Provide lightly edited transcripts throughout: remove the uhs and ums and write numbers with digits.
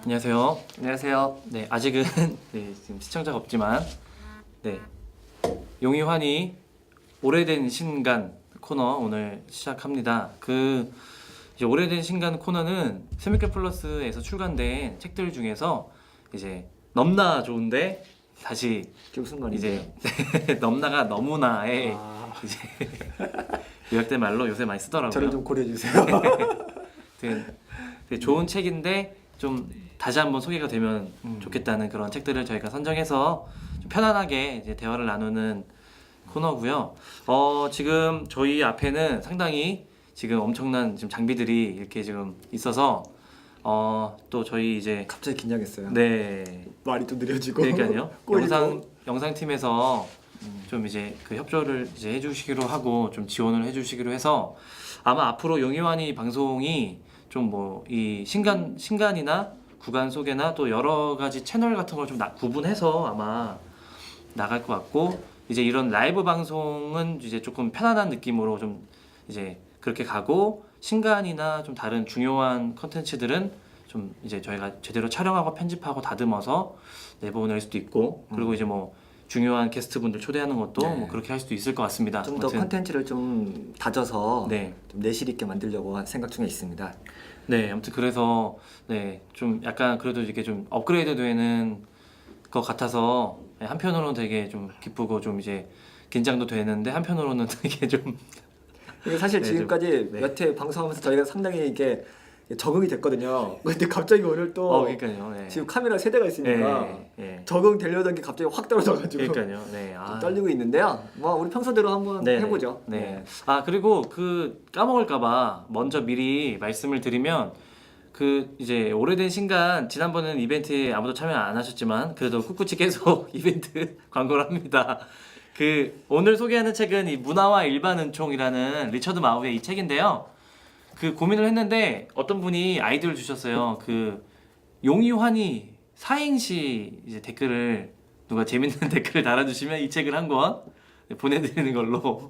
안녕하세요. 안녕하세요. 네, 아직은 네, 지금 시청자가 없지만 네, 용이환이 오래된 신간 코너 오늘 시작합니다. 이제 오래된 신간 코너는 세미케 플러스에서 출간된 책들 중에서 이제 넘나 좋은데 다시 그게 무슨 말이죠? 이제 넘나가 너무나에 이제 요약된 말로 요새 많이 쓰더라고요. 저를 좀 고려해 주세요. 되게 좋은 책인데 좀 다시 한번 소개가 되면 좋겠다는 그런 책들을 저희가 선정해서 좀 편안하게 이제 대화를 나누는 코너고요. 지금 저희 앞에는 상당히 지금 엄청난 지금 장비들이 이렇게 지금 있어서 또 저희 이제 갑자기 긴장했어요. 네, 말이 좀 느려지고. 그러니까요. 꼬이고. 영상팀에서 좀 이제 그 협조를 이제 해주시기로 하고 좀 지원을 해주시기로 해서 아마 앞으로 용이환이 방송이 좀 뭐 이 신간이나 구간 소개나 또 여러 가지 채널 같은 걸 좀 구분해서 아마 나갈 것 같고 이제 이런 라이브 방송은 이제 조금 편안한 느낌으로 좀 이제 그렇게 가고 신간이나 좀 다른 중요한 컨텐츠들은 좀 이제 저희가 제대로 촬영하고 편집하고 다듬어서 내보낼 수도 있고 그리고 이제 뭐 중요한 게스트분들 초대하는 것도 네. 뭐 그렇게 할 수도 있을 것 같습니다. 좀 더 아무튼 컨텐츠를 좀 다져서 네. 좀 내실 있게 만들려고 생각 중에 있습니다. 네, 아무튼 그래서 네, 좀 약간 그래도 이렇게 좀 업그레이드 되는 것 같아서 네, 한편으로는 되게 좀 기쁘고 좀 이제 긴장도 되는데 한편으로는 되게 좀 이게 사실 네, 지금까지 네. 몇 회 방송하면서 저희가 상당히 이게 적응이 됐거든요. 근데 갑자기 오늘 또 그러니까요. 네. 지금 카메라 세 대가 있으니까 네. 적응되려던 게 갑자기 확 떨어져가지고 그러니까요. 네. 좀 떨리고 있는데요. 뭐 우리 평소대로 한번 네, 해보죠. 네. 그리고 그 까먹을까봐 먼저 미리 말씀을 드리면 그 이제 오래된 신간 지난번에는 이벤트에 아무도 참여 안 하셨지만 그래도 꿋꿋이 계속 이벤트 광고를 합니다. 그 오늘 소개하는 책은 이 문화와 일반 은총이라는 리처드 마우의 이 책인데요. 그 고민을 했는데 어떤 분이 아이디어를 주셨어요. 그 용이환이 사행시 이제 댓글을 누가 재밌는 댓글을 달아주시면 이 책을 한 권 보내드리는 걸로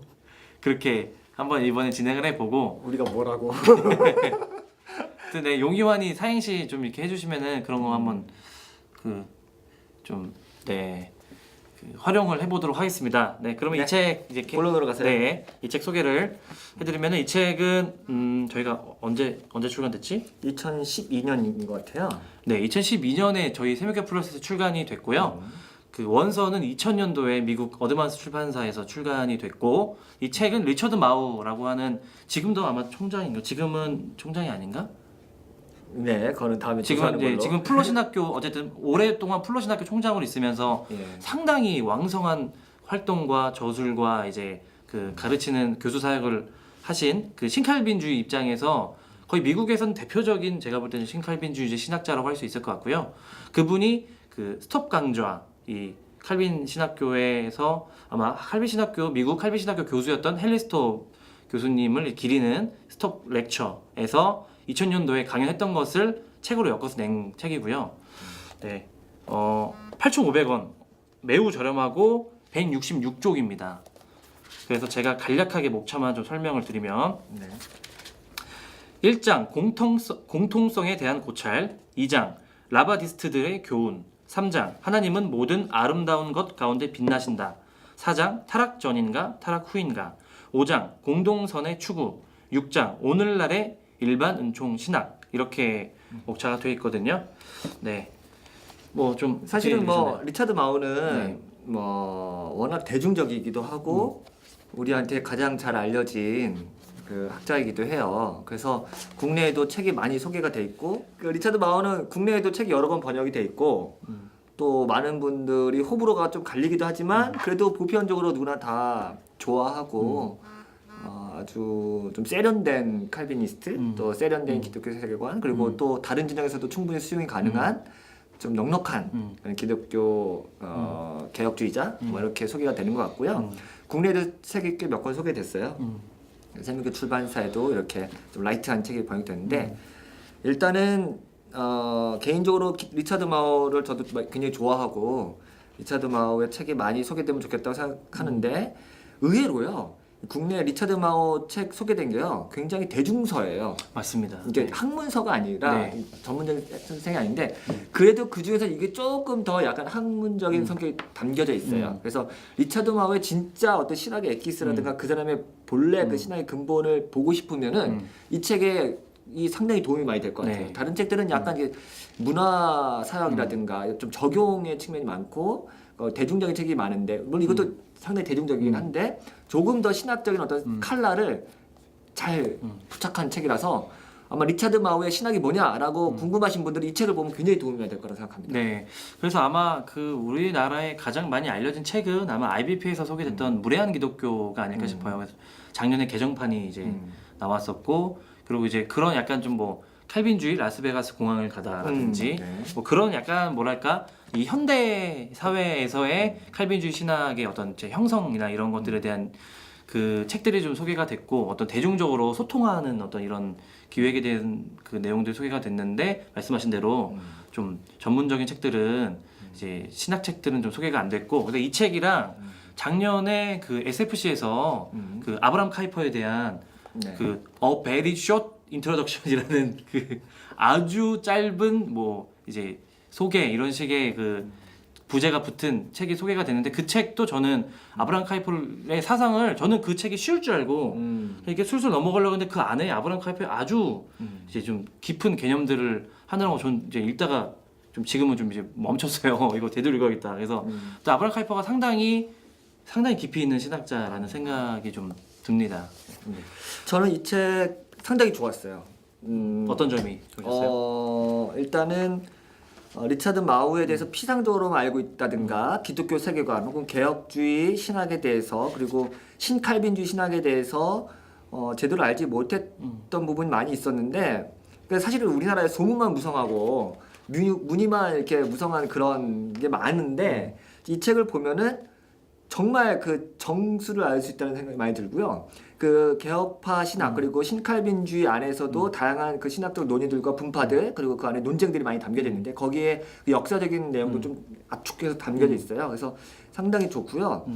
그렇게 한번 이번에 진행을 해보고 우리가 뭐라고? 근데 네, 용이환이 사행시 좀 이렇게 해주시면은 그런 거 한번 활용을 해보도록 하겠습니다. 네, 그러면 네. 이 책 이제 본론으로 가세요. 네, 이 책 소개를 해드리면은 이 책은 저희가 언제 출간됐지? 2012년인 것 같아요. 네, 2012년에 저희 세미케 플러스에서 출간이 됐고요. 그 원서는 2000년도에 미국 어드먼스 출판사에서 출간이 됐고 이 책은 리처드 마우라고 하는 지금도 아마 총장인가? 지금은 총장이 아닌가? 네, 그거는 다음에 지금 조사하는 걸로. 지금 플러신학교 어쨌든 오랫동안 플러신학교 총장으로 있으면서 예. 상당히 왕성한 활동과 저술과 이제 그 가르치는 교수 사역을 하신 그 신칼빈주의 입장에서 거의 미국에서는 대표적인 제가 볼 때는 신칼빈주의 신학자라고 할 수 있을 것 같고요. 그분이 그 스톱 강좌 이 칼빈 신학교에서 아마 칼빈 신학교 미국 칼빈 신학교 교수였던 헨리 스톱 교수님을 기리는 스톱 렉처에서 2000년도에 강연했던 것을 책으로 엮어서 낸 책이고요. 네, 8,500원 매우 저렴하고 166쪽입니다. 그래서 제가 간략하게 목차만 좀 설명을 드리면 네. 1장 공통성에 대한 고찰 2장 라바디스트들의 교훈 3장 하나님은 모든 아름다운 것 가운데 빛나신다 4장 타락 전인가 타락 후인가 5장 공동선의 추구 6장 오늘날의 일반 은총 신학 이렇게 목차가 되어 있거든요. 네, 뭐 좀 사실은 뭐 리차드 마우는 네. 뭐 워낙 대중적이기도 하고 우리한테 가장 잘 알려진 그 학자이기도 해요. 그래서 국내에도 책이 많이 소개가 돼 있고 그 리차드 마우는 국내에도 책이 여러 번 번역이 돼 있고 또 많은 분들이 호불호가 좀 갈리기도 하지만 그래도 보편적으로 누구나 다 좋아하고 아주 좀 세련된 칼비니스트 또 세련된 기독교 세계관 그리고 또 다른 진영에서도 충분히 수용이 가능한 좀 넉넉한 그런 기독교 개혁주의자 뭐 이렇게 소개가 되는 것 같고요. 국내에도 책이 꽤 몇 권 소개됐어요. 세미케 출판사에도 이렇게 좀 라이트한 책이 번역됐는데 일단은 개인적으로 리차드 마우를 저도 굉장히 좋아하고 리차드 마우의 책이 많이 소개되면 좋겠다고 생각하는데 의외로요 국내 리차드 마오 책 소개된 게요. 굉장히 대중서예요. 맞습니다. 이게 네. 학문서가 아니라 네. 전문적인 선생이 아닌데 그래도 그 중에서 이게 조금 더 약간 학문적인 성격이 담겨져 있어요. 그래서 리차드 마오의 진짜 어떤 신학의 엑기스라든가 그 사람의 본래 그 신학의 근본을 보고 싶으면은 이 책에 이 상당히 도움이 많이 될 것 같아요. 네. 다른 책들은 약간 이게 문화 사역이라든가 좀 적용의 측면이 많고 대중적인 책이 많은데 물론 이것도 상당히 대중적이긴 한데 조금 더 신학적인 어떤 칼라를 잘 부착한 책이라서 아마 리차드 마오의 신학이 뭐냐라고 궁금하신 분들은 이 책을 보면 굉장히 도움이 될 거라고 생각합니다. 네. 그래서 아마 그 우리나라에 가장 많이 알려진 책은 아마 IBP에서 소개됐던 무례한 기독교가 아닐까 싶어요. 그래서 작년에 개정판이 이제 나왔었고 그리고 이제 그런 약간 좀 뭐 칼빈주의 라스베가스 공항을 가다라든지 네. 뭐 그런 약간 뭐랄까 이 현대 사회에서의 칼빈주의 신학의 어떤 이제 형성이나 이런 것들에 대한 그 책들이 좀 소개가 됐고 어떤 대중적으로 소통하는 어떤 이런 기획에 대한 그 내용들이 소개가 됐는데 말씀하신 대로 좀 전문적인 책들은 이제 신학 책들은 좀 소개가 안 됐고 근데 이 책이랑 작년에 그 SFC에서 그 아브람 카이퍼에 대한 네. 그 A Very Short Introduction이라는 그 아주 짧은 뭐 이제 소개 이런 식의 그 부제가 붙은 책이 소개가 됐는데 그 책도 저는 아브라함 카이퍼의 사상을 저는 그 책이 쉬울 줄 알고 이렇게 술술 넘어가려고 했는데 그 안에 아브라함 카이퍼의 아주 이제 좀 깊은 개념들을 하느라고 전 이제 읽다가 좀 지금은 좀 이제 멈췄어요. 이거 되돌려야겠다. 그래서 또 아브라함 카이퍼가 상당히 깊이 있는 신학자라는 생각이 좀 듭니다. 저는 이 책 상당히 좋았어요. 어떤 점이 좋으셨어요? 일단은 리차드 마우에 대해서 피상적으로만 알고 있다든가 기독교 세계관 혹은 개혁주의 신학에 대해서 그리고 신칼빈주의 신학에 대해서 제대로 알지 못했던 부분이 많이 있었는데 사실은 우리나라에 소문만 무성하고 무늬만 이렇게 무성한 그런 게 많은데 이 책을 보면은 정말 그 정수를 알 수 있다는 생각이 많이 들고요. 그 개혁파 신학 그리고 신칼빈주의 안에서도 다양한 그 신학적 논의들과 분파들 그리고 그 안에 논쟁들이 많이 담겨져 있는데 거기에 그 역사적인 내용도 좀 압축해서 담겨져 있어요. 그래서 상당히 좋고요.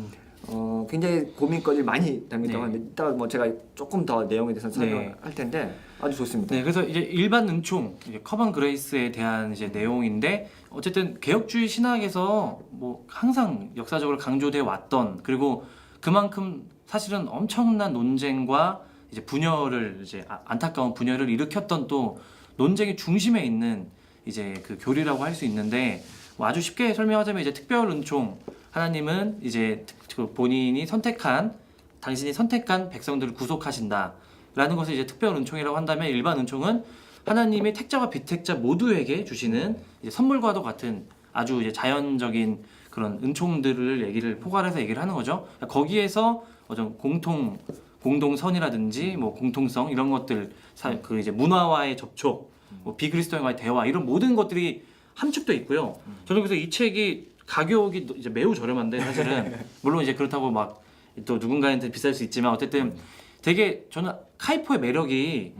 굉장히 고민거리 많이 담겼다고 하는데 이따가 뭐 제가 조금 더 내용에 대해서 설명할 텐데 아주 좋습니다. 네, 그래서 이제 일반 은총, 이제 커먼 그레이스에 대한 이제 내용인데 어쨌든 개혁주의 신학에서 뭐 항상 역사적으로 강조돼 왔던 그리고 그만큼 사실은 엄청난 논쟁과 이제 분열을 이제 안타까운 분열을 일으켰던 또 논쟁의 중심에 있는 이제 그 교리라고 할 수 있는데 뭐 아주 쉽게 설명하자면 이제 특별 은총 하나님은 이제 그 본인이 선택한 당신이 선택한 백성들을 구속하신다라는 것을 이제 특별 은총이라고 한다면 일반 은총은 하나님이 택자와 비택자 모두에게 주시는 이제 선물과도 같은 아주 이제 자연적인 그런 은총들을 얘기를 포괄해서 얘기를 하는 거죠. 거기에서 어떤 공동선이라든지 뭐 공통성 이런 것들 그 이제 문화와의 접촉, 뭐 비그리스도인과의 대화 이런 모든 것들이 함축돼 있고요. 저는 그래서 이 책이 가격이 이제 매우 저렴한데 사실은 물론 이제 그렇다고 막 또 누군가한테 비쌀 수 있지만 어쨌든 되게 저는 카이퍼의 매력이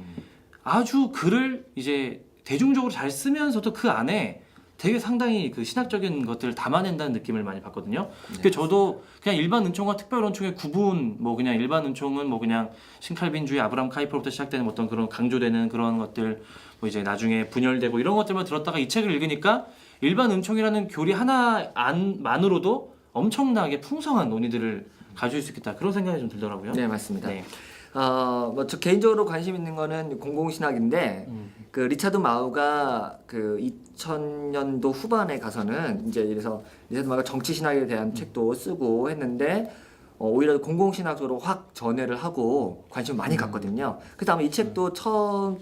아주 글을 이제 대중적으로 잘 쓰면서도 그 안에 되게 상당히 그 신학적인 것들을 담아낸다는 느낌을 많이 받거든요. 그 저도 그냥 일반 은총과 특별 은총의 구분, 뭐 그냥 일반 은총은 뭐 그냥 신칼빈주의 아브라함 카이퍼로부터 시작되는 어떤 그런 강조되는 그런 것들, 뭐 이제 나중에 분열되고 이런 것들만 들었다가 이 책을 읽으니까 일반 은총이라는 교리 하나만으로도 엄청나게 풍성한 논의들을 가질 수 있겠다 그런 생각이 좀 들더라고요. 네, 맞습니다. 네. 뭐 저 개인적으로 관심 있는 거는 공공신학인데 그 리차드 마우가 그 2000년도 후반에 가서는 이제 그래서 리차드 마우가 정치신학에 대한 책도 쓰고 했는데 오히려 공공신학으로 확 전회를 하고 관심을 많이 갖거든요. 그래서 아마 이 책도 첫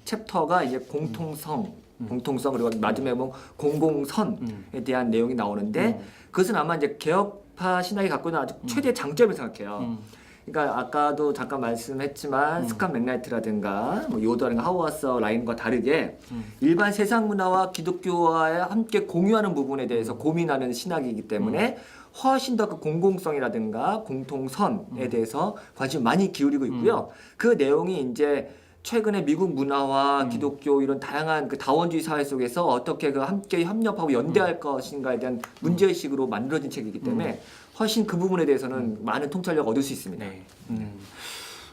챕터가 이제 공통성 그리고 마지막에 보면 공공선에 대한 내용이 나오는데 그것은 아마 이제 개혁파 신학이 갖고 있는 아주 최대 장점을 생각해요. 그러니까 아까도 잠깐 말씀했지만 스캇 맥라이트라든가 뭐 요더라든가 하워스 라인과 다르게 일반 세상 문화와 기독교와 함께 공유하는 부분에 대해서 고민하는 신학이기 때문에 훨씬 더 그 공공성이라든가 공통선에 대해서 관심 많이 기울이고 있고요. 그 내용이 이제 최근에 미국 문화와 음. 기독교 이런 다양한 그 다원주의 사회 속에서 어떻게 그 함께 협력하고 연대할 것인가에 대한 문제의식으로 만들어진 책이기 때문에 훨씬 그 부분에 대해서는 많은 통찰력 얻을 수 있습니다. 네.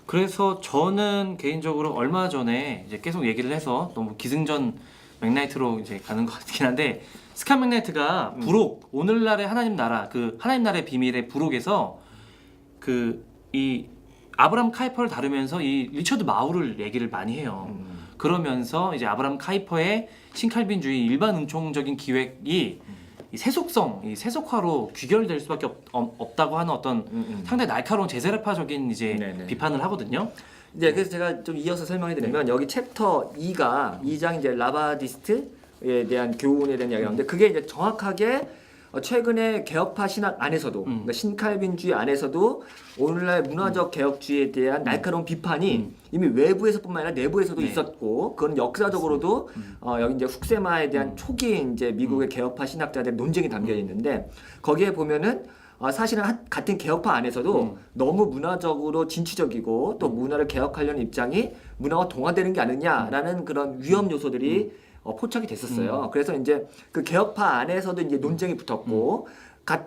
그래서 저는 개인적으로 얼마 전에 이제 계속 얘기를 해서 너무 기승전 맥나이트로 이제 가는 것 같긴 한데 스캇 맥나이트가 부록 오늘날의 하나님 나라 그 하나님 나라의 비밀의 부록에서 그 이 아브람 카이퍼를 다루면서 이 리처드 마우를 얘기를 많이 해요. 그러면서 이제 아브람 카이퍼의 신칼빈주의 일반 은총적인 기획이 이 세속성, 이 세속화로 귀결될 수밖에 없다고 하는 어떤 상당히 날카로운 제세례파적인 이제 네네. 비판을 하거든요. 네, 그래서 제가 좀 이어서 설명해드리면 여기 챕터 2장 이제 라바디스트에 대한 교훈에 대한 이야기가 나오는데 그게 이제 정확하게 최근에 개혁파 신학 안에서도 그러니까 신칼빈주의 안에서도 오늘날 문화적 개혁주의에 대한 날카로운 비판이 이미 외부에서뿐만 아니라 내부에서도 네. 있었고 그건 역사적으로도 여기 이제 훅세마에 대한 초기 이제 미국의 개혁파 신학자들의 논쟁이 담겨 있는데 거기에 보면은 사실은 같은 개혁파 안에서도 너무 문화적으로 진취적이고 또 문화를 개혁하려는 입장이 문화와 동화되는 게 아니냐라는 그런 위험 요소들이 포착이 됐었어요. 그래서 이제 그 개혁파 안에서도 이제 논쟁이 붙었고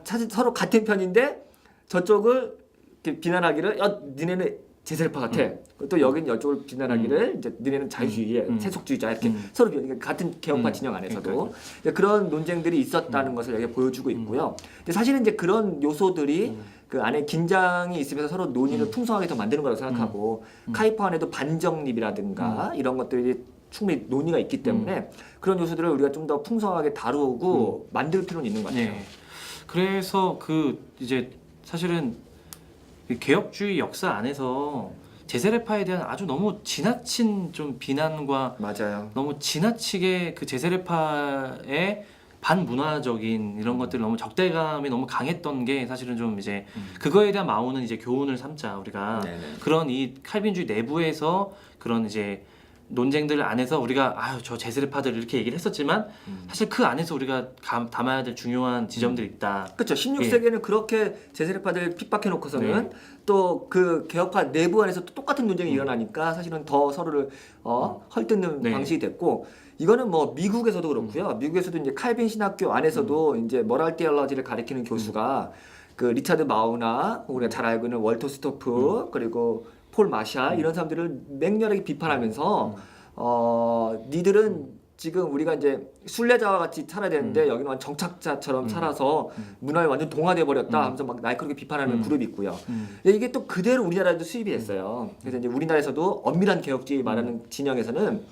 사실 서로 같은 편인데 저쪽을 이렇게 비난하기를 니네는 제세례파 같아. 또 여기는 이쪽을 비난하기를 이제 니네는 자유주의에 세속주의자 이렇게 서로 그러니까 같은 개혁파 진영 안에서도 이제 그런 논쟁들이 있었다는 것을 여기 보여주고 있고요. 근데 사실은 이제 그런 요소들이 그 안에 긴장이 있으면서 서로 논의를 풍성하게 더 만드는 거라고 생각하고 카이퍼 안에도 반정립이라든가 이런 것들이 충분히 논의가 있기 때문에 그런 요소들을 우리가 좀 더 풍성하게 다루고 만들 필요는 있는 것 같아요. 네. 그래서 그 이제 사실은 이 개혁주의 역사 안에서 제세례파에 대한 아주 너무 지나친 좀 비난과 맞아요. 너무 지나치게 그 제세례파의 반문화적인 이런 것들 너무 적대감이 너무 강했던 게 사실은 좀 이제 그거에 대한 마오는 이제 교훈을 삼자 우리가 네네. 그런 이 칼빈주의 내부에서 그런 이제 논쟁들 안에서 우리가 아유 저 제세례파들 이렇게 얘기를 했었지만 사실 그 안에서 우리가 담아야 될 중요한 지점들이 있다. 그렇죠. 16세기에는 그렇게 제세례파들 핍박해 놓고서는 또 그 개혁파 내부 안에서 또 똑같은 논쟁이 일어나니까 사실은 더 서로를 헐뜯는 네. 방식이 됐고 이거는 뭐 미국에서도 그렇고요. 미국에서도 이제 칼빈 신학교 안에서도 이제 모랄 테올로지를 가리키는 교수가 그 리차드 마우나 우리가 잘 알고 있는 월터 스토프 그리고 폴 마샤 이런 사람들을 맹렬하게 비판하면서 니들은 지금 우리가 이제 순례자와 같이 살아야 되는데 여기는 완전 정착자처럼 살아서 문화에 완전 동화돼 버렸다 하면서 막 날카롭게 비판하는 그룹이 있고요. 근데 이게 또 그대로 우리나라에도 수입이 됐어요. 그래서 이제 우리나라에서도 엄밀한 개혁주의 말하는 진영에서는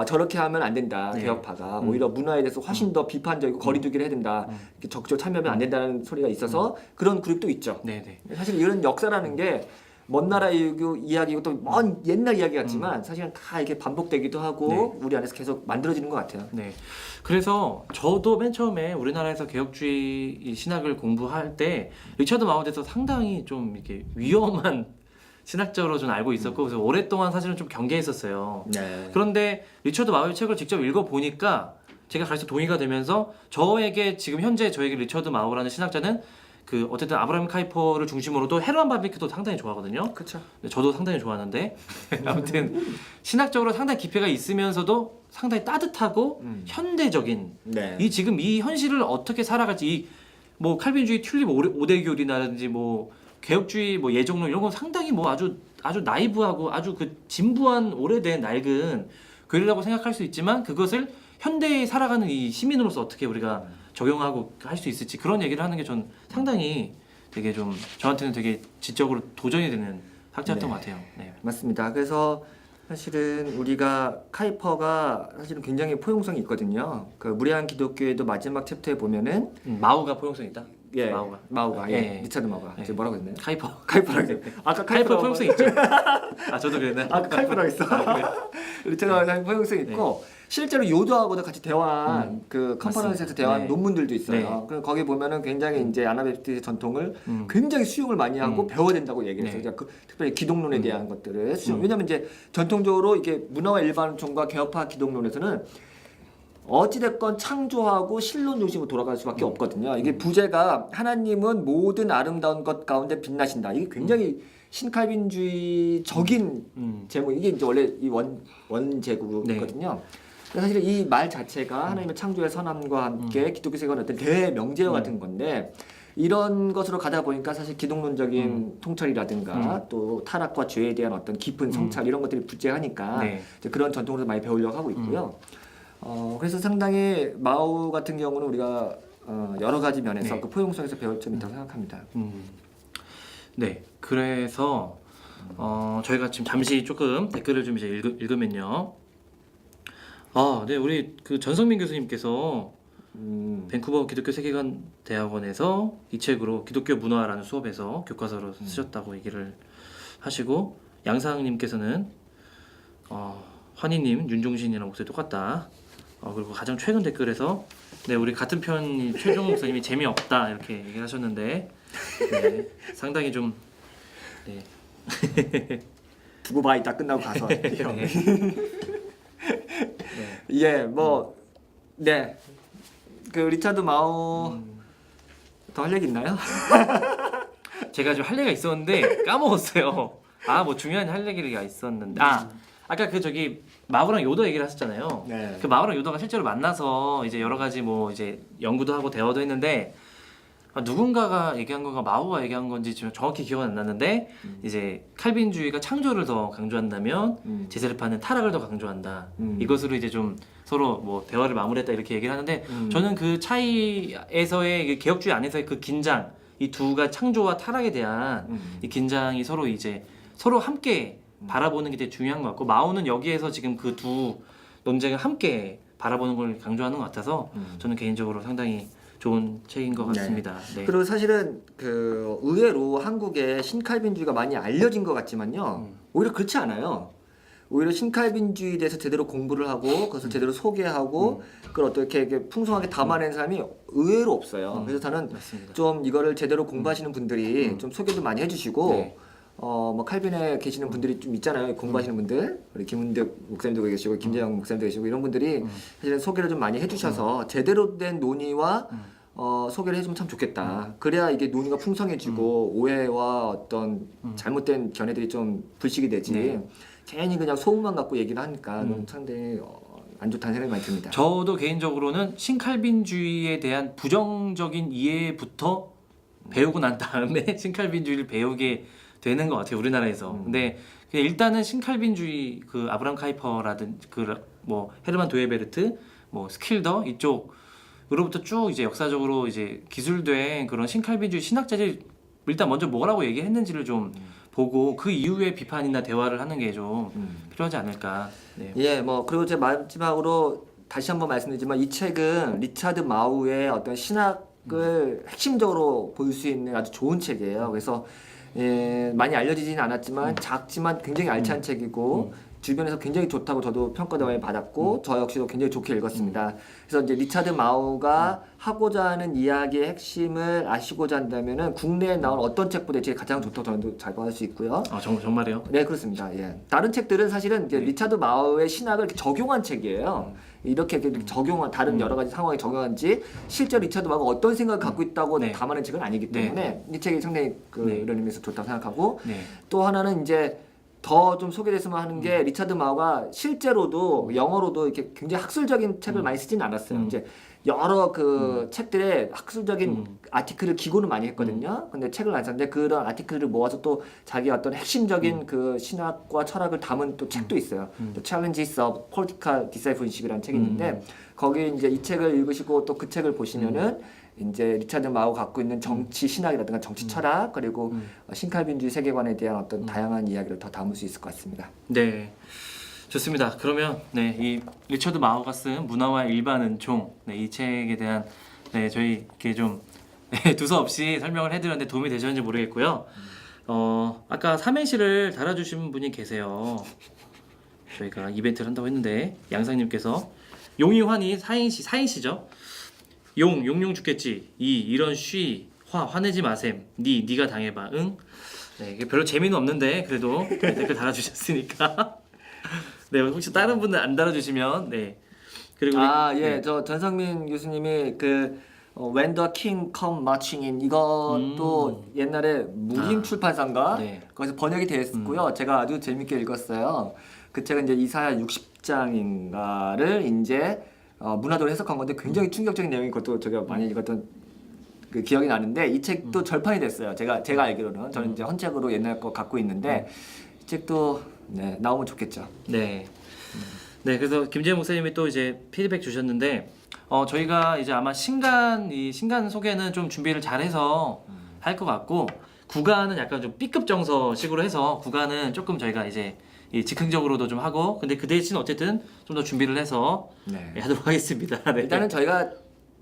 저렇게 하면 안 된다. 네. 개혁파가 오히려 문화에 대해서 훨씬 더 비판적이고 거리두기를 해야 된다. 이렇게 적극적으로 참여하면 안 된다는 소리가 있어서 그런 그룹도 있죠. 네네. 사실 이런 역사라는 게 먼 나라 이야기고 또 먼 옛날 이야기 같지만 사실은 다 이렇게 반복되기도 하고 우리 안에서 계속 만들어지는 것 같아요. 네. 그래서 저도 맨 처음에 우리나라에서 개혁주의 이 신학을 공부할 때 리처드 마우에 대해서 상당히 좀 이렇게 위험한 신학자로 좀 알고 있었고 그래서 오랫동안 사실은 좀 경계했었어요. 네. 그런데 리처드 마우의 책을 직접 읽어 보니까 제가 갈수록 동의가 되면서 저에게 지금 현재 저에게 리처드 마우라는 신학자는 그 어쨌든 아브라함 카이퍼를 중심으로도 헤르만 바비크도 상당히 좋아하거든요. 그렇죠. 저도 상당히 좋아하는데 아무튼 신학적으로 상당히 깊이가 있으면서도 상당히 따뜻하고 현대적인 네. 이 지금 이 현실을 어떻게 살아갈지 이 뭐 칼빈주의 튤립 오대교리라든지 뭐 개혁주의 뭐 예정론 이런 건 상당히 뭐 아주 나이브하고 아주 그 진부한 오래된 낡은 교리라고 생각할 수 있지만 그것을 현대에 살아가는 이 시민으로서 어떻게 우리가 적용하고 할 수 있을지 그런 얘기를 하는 게 전 상당히 되게 좀 저한테는 되게 지적으로 도전이 되는 학자였던 것 같아요. 네. 맞습니다. 그래서 사실은 우리가 카이퍼가 사실은 굉장히 포용성이 있거든요. 그 무례한 기독교에도 마지막 챕터에 보면은 마우가 포용성 있다. 예, 마우가. 예. 리차드 마우가 예. 제가 뭐라고 했나요? 카이퍼. 카이퍼라고 했어요. 아까 카이퍼 카이퍼라고 포용성 있죠. 아 저도 그랬나? 아까 카이퍼라고 했어. 리차드 마우가 포용성 있고 실제로 요도하고도 같이 대화한 그 컨퍼런스에서 대화한 네. 논문들도 있어요. 네. 그래서 거기 보면은 굉장히 이제 아나베프티스의 전통을 굉장히 수용을 많이 하고 배워야 된다고 얘기를 해서 네. 그, 특별히 기독론에 대한 것들을 수용. 왜냐면 이제 전통적으로 이게 문화와 일반론과 개혁파 기독론에서는 어찌됐건 창조하고 신론 중심으로 돌아갈 수밖에 없거든요. 이게 부제가 하나님은 모든 아름다운 것 가운데 빛나신다. 이게 굉장히 신칼빈주의적인 제목. 이게 이제 원래 이 원제구거든요. 사실 이 말 자체가 하나님의 창조의 선함과 함께 기독교 세계관의 어떤 대명제와 같은 건데 이런 것으로 가다 보니까 사실 기독론적인 통찰이라든가 또 타락과 죄에 대한 어떤 깊은 성찰 이런 것들이 부재하니까 이제 그런 전통으로 많이 배우려고 하고 있고요. 그래서 상당히 마오 같은 경우는 우리가 여러 가지 면에서 그 포용성에서 배울 점이 있다고 생각합니다. 네, 그래서 저희가 지금 잠시 조금 댓글을 좀 이제 읽으면요. 네, 우리 그 전성민 교수님께서 밴쿠버 기독교 세계관 대학원에서 이 책으로 기독교 문화라는 수업에서 교과서로 쓰셨다고 얘기를 하시고 양상님께서는 환희님 윤종신이랑 목소리 똑같다. 그리고 가장 최근 댓글에서 네, 우리 같은 편이 최종 목사님이 재미없다 이렇게 얘기하셨는데 네, 상당히 좀 네. 두고 봐 이따 끝나고 가서 네. 예, 네. 그 리차드 마오 더 할 얘기 있나요? 제가 좀 할 얘기가 있었는데 까먹었어요. 뭐 중요한 할 얘기가 있었는데 아까 그 저기 마구랑 요더 얘기를 하셨잖아요. 네. 그 마구랑 요더가 실제로 만나서 이제 여러 가지 뭐 이제 연구도 하고 대화도 했는데 누군가가 얘기한 건가 마오가 얘기한 건지 지금 정확히 기억은 안 나는데 이제 칼빈주의가 창조를 더 강조한다면 제세르파는 타락을 더 강조한다. 이것으로 이제 좀 서로 뭐 대화를 마무리했다 이렇게 얘기를 하는데 저는 그 차이에서의 개혁주의 안에서의 그 긴장 이 두가 창조와 타락에 대한 이 긴장이 서로 이제 서로 함께 바라보는 게 되게 중요한 것 같고 마오는 여기에서 지금 그 두 논쟁을 함께 바라보는 걸 강조하는 것 같아서 저는 개인적으로 상당히 좋은 책인 것 같습니다. 네. 그리고 사실은 그 의외로 한국에 신칼빈주의가 많이 알려진 것 같지만요. 오히려 그렇지 않아요. 오히려 신칼빈주의에 대해서 제대로 공부를 하고 그것을 제대로 소개하고 그걸 어떻게 이렇게 풍성하게 담아낸 사람이 의외로 없어요. 그래서 저는 맞습니다. 좀 이거를 제대로 공부하시는 분들이 좀 소개도 많이 해주시고 네. 뭐 칼빈에 계시는 분들이 좀 있잖아요. 공부하시는 분들, 우리 김은득 목사님도 계시고 김재영 목사님도 계시고 이런 분들이 사실은 소개를 좀 많이 해주셔서 제대로 된 논의와 소개를 해주면 참 좋겠다. 그래야 이게 논의가 풍성해지고 오해와 어떤 잘못된 견해들이 좀 불식이 되지. 네. 괜히 그냥 소문만 갖고 얘기를 하니까 너무 상당히 안 좋다는 생각이 많이 듭니다. 저도 개인적으로는 신칼빈주의에 대한 부정적인 이해부터 배우고 난 다음에 신칼빈주의를 배우게 되는 것 같아요 우리나라에서. 근데 그냥 일단은 신칼빈주의 그 아브람 카이퍼라든 그 뭐 헤르만 도에베르트 뭐 스킬더 이쪽으로부터 쭉 이제 역사적으로 이제 기술된 그런 신칼빈주의 신학자들이 일단 먼저 뭐라고 얘기했는지를 좀 보고 그 이후에 비판이나 대화를 하는 게 좀 필요하지 않을까. 네. 예, 그리고 제 마지막으로 다시 한번 말씀드리지만 이 책은 리차드 마우의 어떤 신학을 핵심적으로 볼 수 있는 아주 좋은 책이에요. 그래서 많이 알려지지는 않았지만 작지만 굉장히 알찬 책이고 주변에서 굉장히 좋다고 저도 평가도 많이 받았고 저 역시도 굉장히 좋게 읽었습니다. 그래서 이제 리차드 마우가 하고자 하는 이야기의 핵심을 아시고자 한다면은 국내에 나온 어떤 책보다 제일 가장 좋다고 저는 자부할 수 있고요. 정말이요? 네, 그렇습니다. 예. 다른 책들은 사실은 이제 리차드 마우의 신학을 이렇게 적용한 책이에요. 이렇게 적용한 다른 여러 가지 상황에 적용한지 실제로 리차드 마우가 어떤 생각을 갖고 있다고 네. 담아낸 책은 아니기 때문에 이 책이 상당히 이런 의미에서 좋다고 생각하고 네. 또 하나는 이제 더 좀 소개됐으면 하는 게 리차드 마우가 실제로도 영어로도 이렇게 굉장히 학술적인 책을 많이 쓰지는 않았어요. 이제 여러 그 책들의 학술적인 아티클을 기고는 많이 했거든요. 근데 책을 안 썼는데 그런 아티클을 모아서 또 자기 어떤 핵심적인 그 신학과 철학을 담은 또 책도 있어요. The Challenges of Political Discipleship이라는 책이 있는데 거기 이제 이 책을 읽으시고 또 그 책을 보시면은 이제 리차드 마우가 갖고 있는 정치 신학이라든가 정치 철학 그리고 신칼빈주의 세계관에 대한 어떤 다양한 이야기를 더 담을 수 있을 것 같습니다. 네, 좋습니다. 그러면 이 리처드 마우가 쓴 문화와 일반 은총 이 책에 대한 저희 이렇게 좀 두서없이 설명을 해드렸는데 도움이 되셨는지 모르겠고요. 아까 삼행시를 달아주신 분이 계세요. 저희가 이벤트를 한다고 했는데 양상님께서 용이 환이 사인시죠. 용용 죽겠지. 이런 화내지 마셈. 네가 당해봐. 응? 네, 이게 별로 재미는 없는데 그래도 댓글 달아주셨으니까. 네, 혹시 다른 분들 안 달아주시면 그리고 우리- 예, 네. 저 전성민 교수님이 그 When the King Come Marching In 이것도 옛날에 무림 아, 출판사인가 네. 거기서 번역이 되었고요. 제가 아주 재밌게 읽었어요. 그 책은 이제 이사야 60장인가를 이제 문화적으로 해석한 건데 굉장히 충격적인 내용이 그것도 제가 많이 읽었던 그 기억이 나는데 이 책도 절판이 됐어요. 제가 알기로는 저는 이제 헌책으로 옛날 거 갖고 있는데 이 책도 네, 나오면 좋겠죠. 네. 네, 그래서 김재현 목사님이 또 이제 피드백 주셨는데, 저희가 이제 아마 이 신간 소개는 좀 준비를 잘해서 할 것 같고, 구간은 약간 좀 B급 정서식으로 해서 구간은 조금 저희가 이제 이 즉흥적으로도 좀 하고, 근데 그 대신 어쨌든 좀 더 준비를 해서 네. 하도록 하겠습니다. 네. 일단은 저희가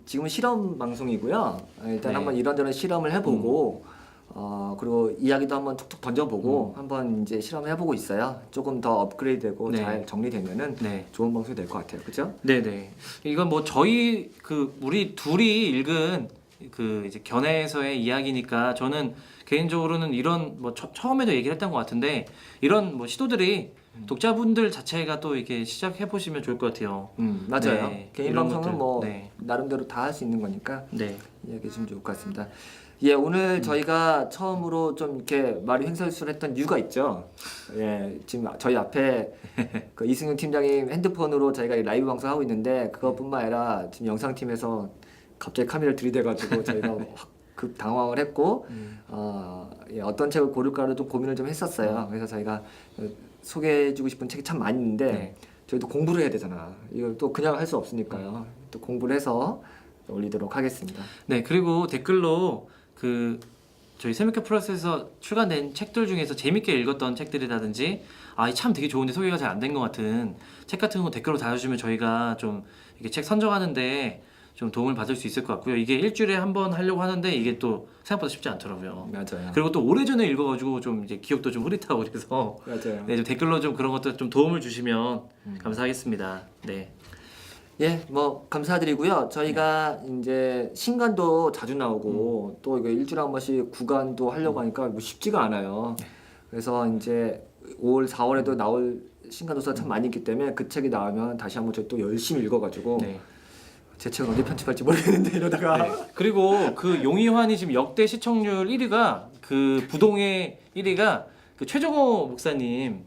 지금은 실험 방송이고요. 일단 네. 한번 이런저런 실험을 해보고 그리고 이야기도 한번 툭툭 던져보고 한번 이제 실험을 해보고 있어요. 조금 더 업그레이드되고 네. 잘 정리되면은 네. 좋은 방송이 될 것 같아요. 그렇죠? 네네. 이건 뭐 우리 둘이 읽은 그 이제 견해에서의 이야기니까 저는 개인적으로는 이런 뭐 처음에도 얘기를 했던 것 같은데 이런 뭐 시도들이 독자분들 자체가 또 이렇게 시작해 보시면 좋을 것 같아요. 맞아요. 네, 개인 이런 방송은 것들. 뭐 네. 나름대로 다 할 수 있는 거니까 네. 이야기 좀 좋을 것 같습니다. 예, 오늘 저희가 처음으로 좀 이렇게 말이 횡설수설 했던 이유가 있죠. 예, 지금 저희 앞에 그 이승윤 팀장님 핸드폰으로 저희가 이 라이브 방송하고 있는데 그것뿐만 아니라 지금 영상팀에서 갑자기 카메라를 들이대가지고 저희가 확 급 당황을 했고 예, 어떤 책을 고를까를 좀 고민을 좀 했었어요. 그래서 저희가 소개해주고 싶은 책이 참 많이 있는데 네. 저희도 공부를 해야 되잖아. 이걸 또 그냥 할 수 없으니까요. 또 공부를 해서 올리도록 하겠습니다. 네, 그리고 댓글로 그 저희 세미카 플러스에서 출간된 책들 중에서 재밌게 읽었던 책들이라든지 이 참 되게 좋은데 소개가 잘 안 된 것 같은 책 같은 거 댓글로 달아주시면 저희가 좀 이렇게 책 선정하는데 좀 도움을 받을 수 있을 것 같고요. 이게 일주일에 한 번 하려고 하는데 이게 또 생각보다 쉽지 않더라고요. 맞아요. 그리고 또 오래전에 읽어가지고 좀 이제 기억도 좀 흐릿하고 그래서 맞아요. 네, 좀 댓글로 좀 그런 것들 좀 도움을 주시면 감사하겠습니다. 네. 예, 뭐 감사드리고요. 저희가 이제 신간도 자주 나오고 또 이거 일주일에 한 번씩 구간도 하려고 하니까 뭐 쉽지가 않아요. 그래서 이제 5월, 4월에도 나올 신간 도서가 참 많이 있기 때문에 그 책이 나오면 다시 한번 저희 또 열심히 읽어가지고 네. 제 책은 언제 편집할지 모르겠는데 이러다가 네. 그리고 그 용의환이 지금 역대 시청률 1위가 그 부동의 1위가 그 최정호 목사님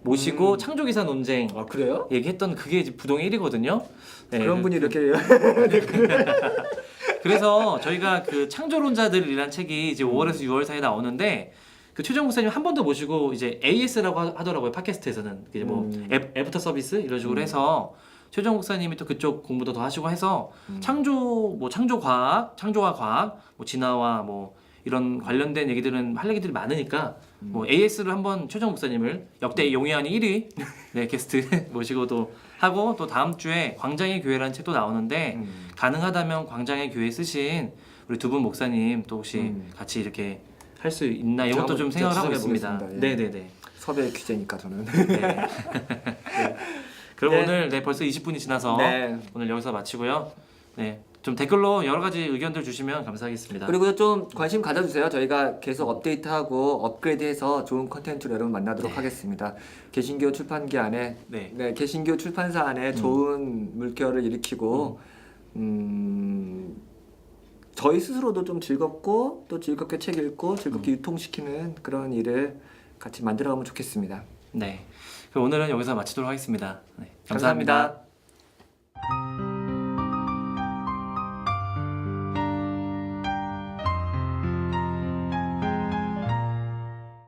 모시고 창조기사 논쟁 아 그래요? 얘기했던 그게 이제 부동의 1위거든요. 네, 그런 분이 이렇게 그래서 저희가 그 창조론자들이란 책이 이제 5월에서 6월 사이에 나오는데 그 최정 목사님 한 번 더 모시고 이제 AS라고 하더라고요. 팟캐스트에서는 이제 뭐 애프터 서비스 이런 식으로 해서 최정 목사님이 또 그쪽 공부도 더 하시고 해서 창조와 과학, 뭐 진화와 뭐 이런 관련된 얘기들은 할 얘기들이 많으니까 뭐 AS를 한번 최정 목사님을 역대 용의안이 1위 네, 게스트 모시고도 하고 또 다음 주에 광장의 교회라는 책도 나오는데 가능하다면 광장의 교회 쓰신 우리 두 분 목사님 또 혹시 같이 이렇게 할 수 있나 이것도 한번 좀 생각을 하고 있습니다. 찾아보겠습니다. 예. 네네네. 섭외 규제니까 저는. 네. 그럼 네. 오늘 벌써 20분이 지나서 네. 오늘 여기서 마치고요. 네, 좀 댓글로 여러 가지 의견들 주시면 감사하겠습니다. 그리고 좀 관심 가져주세요. 저희가 계속 업데이트하고 업그레이드해서 좋은 컨텐츠로 여러분 만나도록 하겠습니다. 개신교 출판기 안에 네. 개신교 출판사 안에 좋은 물결을 일으키고 저희 스스로도 좀 즐겁고 또 즐겁게 책 읽고 즐겁게 유통시키는 그런 일을 같이 만들어가면 좋겠습니다. 네. 그럼 오늘은 여기서 마치도록 하겠습니다. 네, 감사합니다. 감사합니다.